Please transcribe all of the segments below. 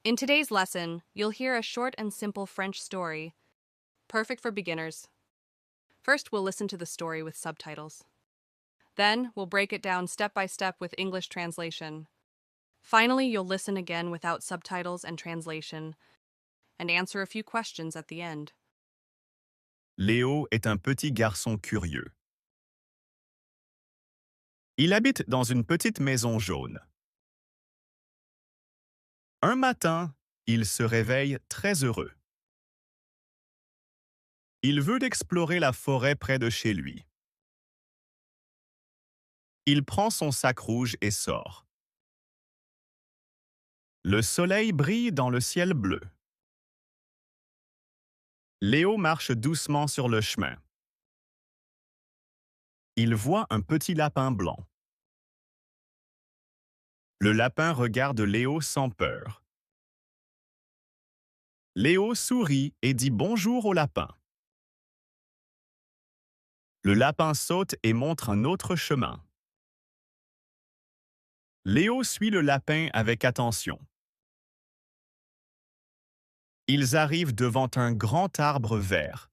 In today's lesson, you'll hear a short and simple French story, perfect for beginners. First, we'll listen to the story with subtitles. Then, we'll break it down step by step with English translation. Finally, you'll listen again without subtitles and translation, and answer a few questions at the end. Léo est un petit garçon curieux. Il habite dans une petite maison jaune. Un matin, il se réveille très heureux. Il veut explorer la forêt près de chez lui. Il prend son sac rouge et sort. Le soleil brille dans le ciel bleu. Léo marche doucement sur le chemin. Il voit un petit lapin blanc. Le lapin regarde Léo sans peur. Léo sourit et dit bonjour au lapin. Le lapin saute et montre un autre chemin. Léo suit le lapin avec attention. Ils arrivent devant un grand arbre vert.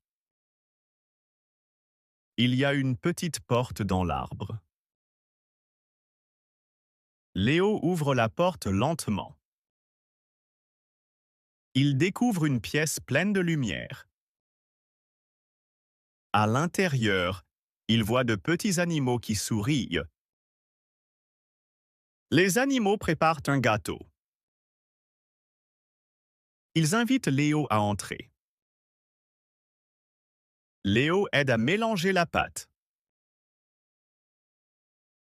Il y a une petite porte dans l'arbre. Léo ouvre la porte lentement. Il découvre une pièce pleine de lumière. À l'intérieur, il voit de petits animaux qui sourient. Les animaux préparent un gâteau. Ils invitent Léo à entrer. Léo aide à mélanger la pâte.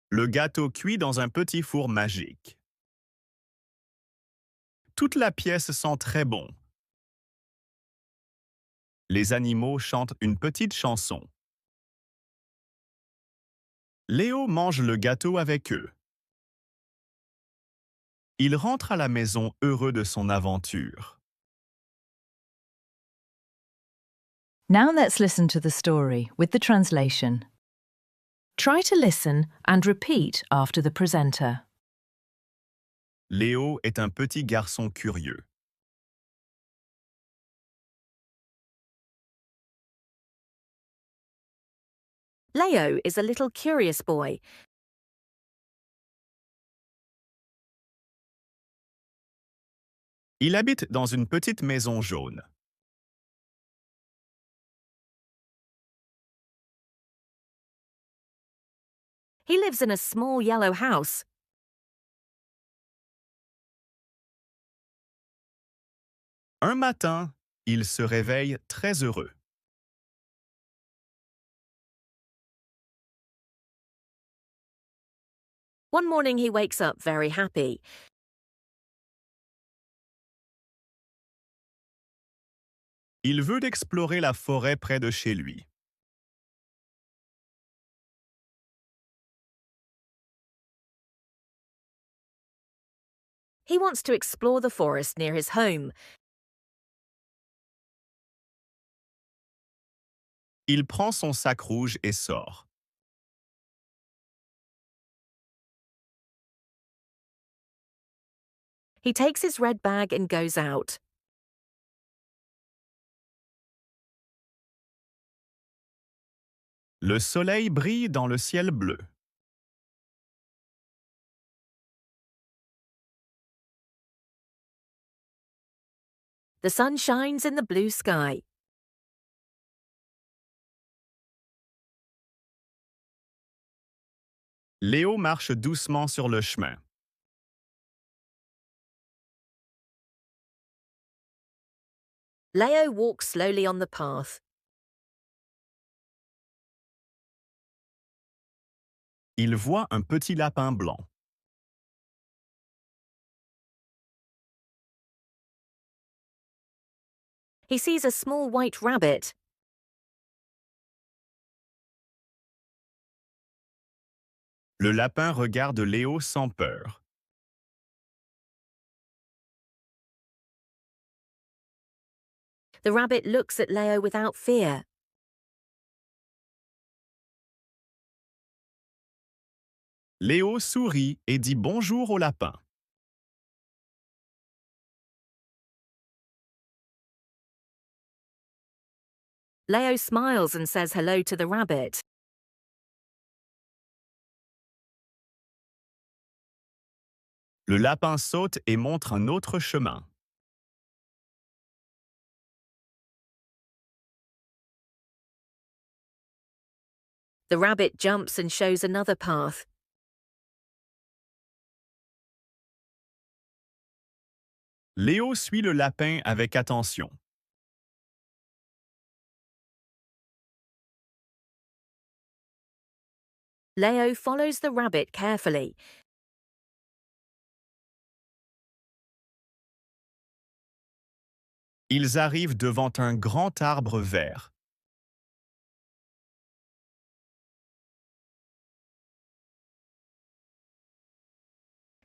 Le gâteau cuit dans un petit four magique. Toute la pièce sent très bon. Les animaux chantent une petite chanson. Léo mange le gâteau avec eux. Il rentre à la maison heureux de son aventure. Now let's listen to the story with the translation. Try to listen and repeat after the presenter. Léo est un petit garçon curieux. Leo is a little curious boy. Il habite dans une petite maison jaune. He lives in a small yellow house. Un matin, il se réveille très heureux. One morning he wakes up very happy. Il veut explorer la forêt près de chez lui. He wants to explore the forest near his home. Il prend son sac rouge et sort. He takes his red bag and goes out. Le soleil brille dans le ciel bleu. The sun shines in the blue sky. Léo marche doucement sur le chemin. Leo walks slowly on the path. Il voit un petit lapin blanc. He sees a small white rabbit. Le lapin regarde Léo sans peur. The rabbit looks at Leo without fear. Léo sourit et dit bonjour au lapin. Leo smiles and says hello to the rabbit. Le lapin saute et montre un autre chemin. The rabbit jumps and shows another path. Léo suit le lapin avec attention. Leo follows the rabbit carefully. Ils arrivent devant un grand arbre vert.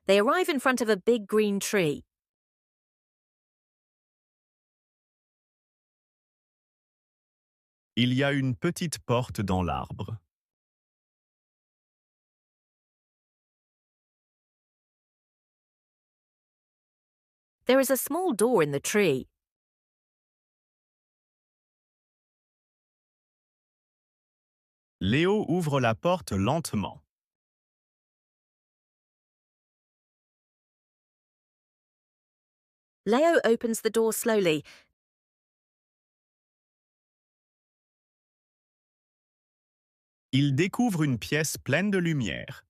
They arrive in front of a big green tree. Il y a une petite porte dans l'arbre. There is a small door in the tree. Léo ouvre la porte lentement. Leo opens the door slowly. Il découvre une pièce pleine de lumière.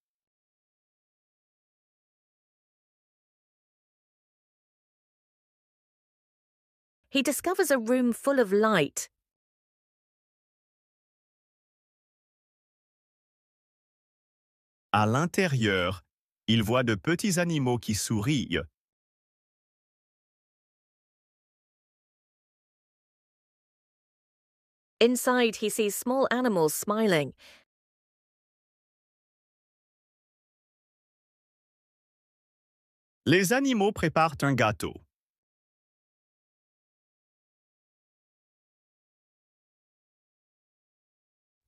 He discovers a room full of light. À l'intérieur, il voit de petits animaux qui sourient. Inside, he sees small animals smiling. Les animaux préparent un gâteau.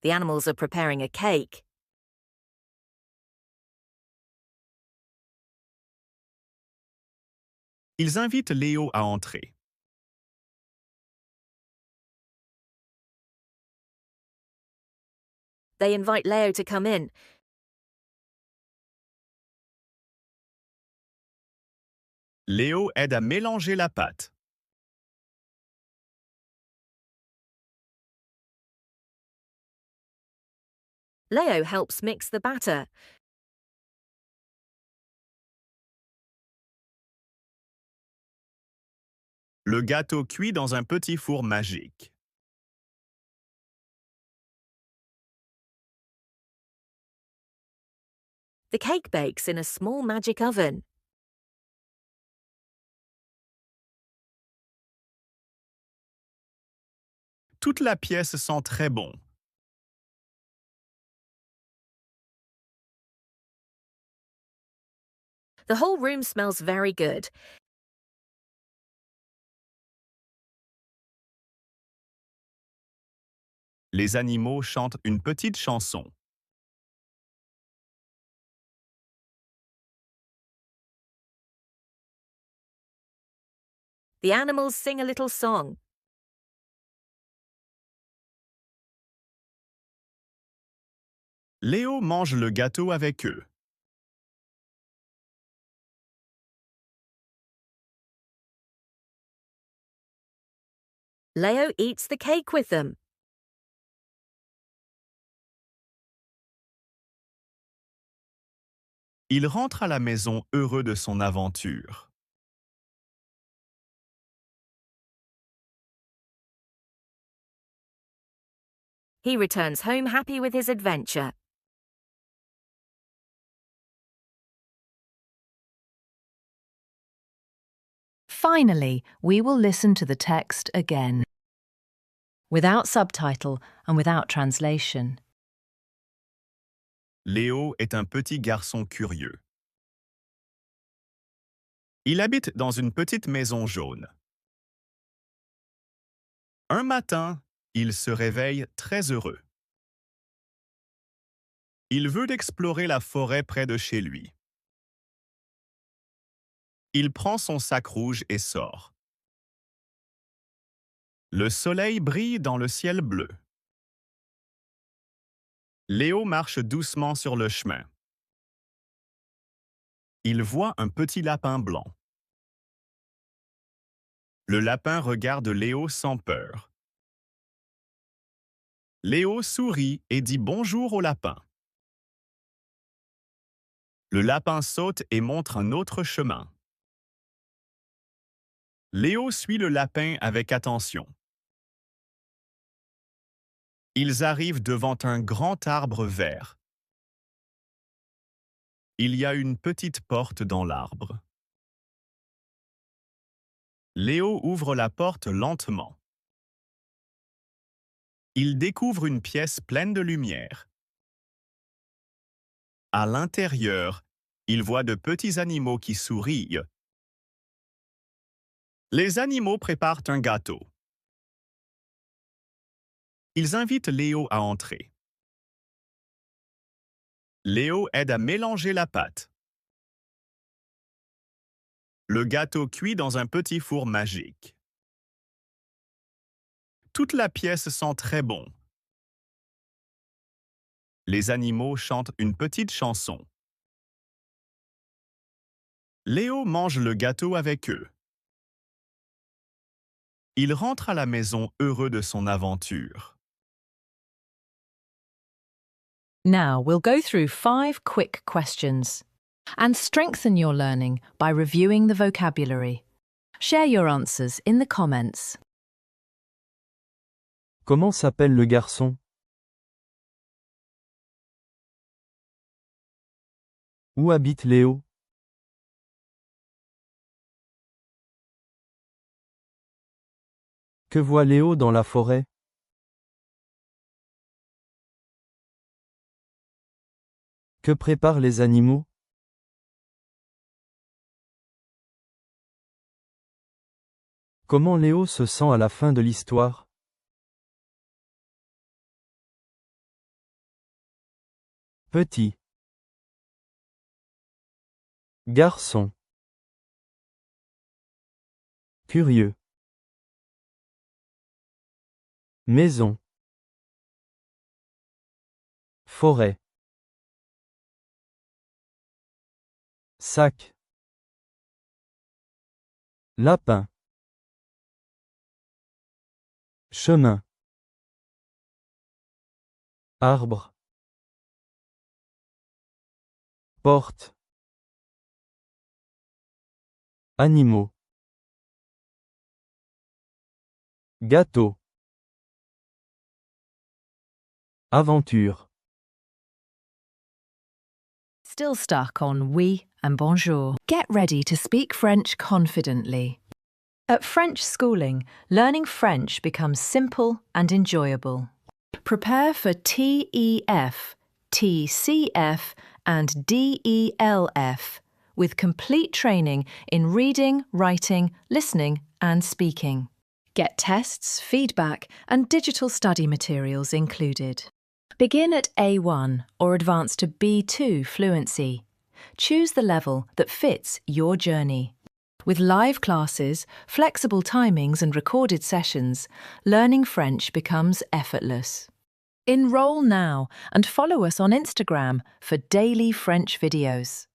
The animals are preparing a cake. Ils invitent Léo à entrer. They invite Leo to come in. Léo aide à mélanger la pâte. Leo helps mix the batter. Le gâteau cuit dans un petit four magique. The cake bakes in a small magic oven. Toute la pièce sent très bon. The whole room smells very good. Les animaux chantent une petite chanson. The animals sing a little song. Léo mange le gâteau avec eux. Leo eats the cake with them. Il rentre à la maison heureux de son aventure. He returns home happy with his adventure. Finally, we will listen to the text again, without subtitle and without translation. Léo est un petit garçon curieux. Il habite dans une petite maison jaune. Un matin, il se réveille très heureux. Il veut explorer la forêt près de chez lui. Il prend son sac rouge et sort. Le soleil brille dans le ciel bleu. Léo marche doucement sur le chemin. Il voit un petit lapin blanc. Le lapin regarde Léo sans peur. Léo sourit et dit bonjour au lapin. Le lapin saute et montre un autre chemin. Léo suit le lapin avec attention. Ils arrivent devant un grand arbre vert. Il y a une petite porte dans l'arbre. Léo ouvre la porte lentement. Il découvre une pièce pleine de lumière. À l'intérieur, il voit de petits animaux qui sourient. Les animaux préparent un gâteau. Ils invitent Léo à entrer. Léo aide à mélanger la pâte. Le gâteau cuit dans un petit four magique. Toute la pièce sent très bon. Les animaux chantent une petite chanson. Léo mange le gâteau avec eux. Il rentre à la maison heureux de son aventure. Now we'll go through 5 quick questions and strengthen your learning by reviewing the vocabulary. Share your answers in the comments. Comment s'appelle le garçon? Où habite Léo? Que voit Léo dans la forêt? Que préparent les animaux? Comment Léo se sent à la fin de l'histoire? Petit. Garçon. Curieux. Maison. Forêt. Sac. Lapin. Chemin. Arbre. Porte. Animaux. Gâteau. Aventure. Still stuck on oui and bonjour. Get ready to speak French confidently. At French Schooling, learning French becomes simple and enjoyable. Prepare for TEF, TCF, and DELF with complete training in reading, writing, listening, and speaking. Get tests, feedback, and digital study materials included. Begin at A1 or advance to B2 fluency. Choose the level that fits your journey. With live classes, flexible timings and recorded sessions, learning French becomes effortless. Enroll now and follow us on Instagram for daily French videos.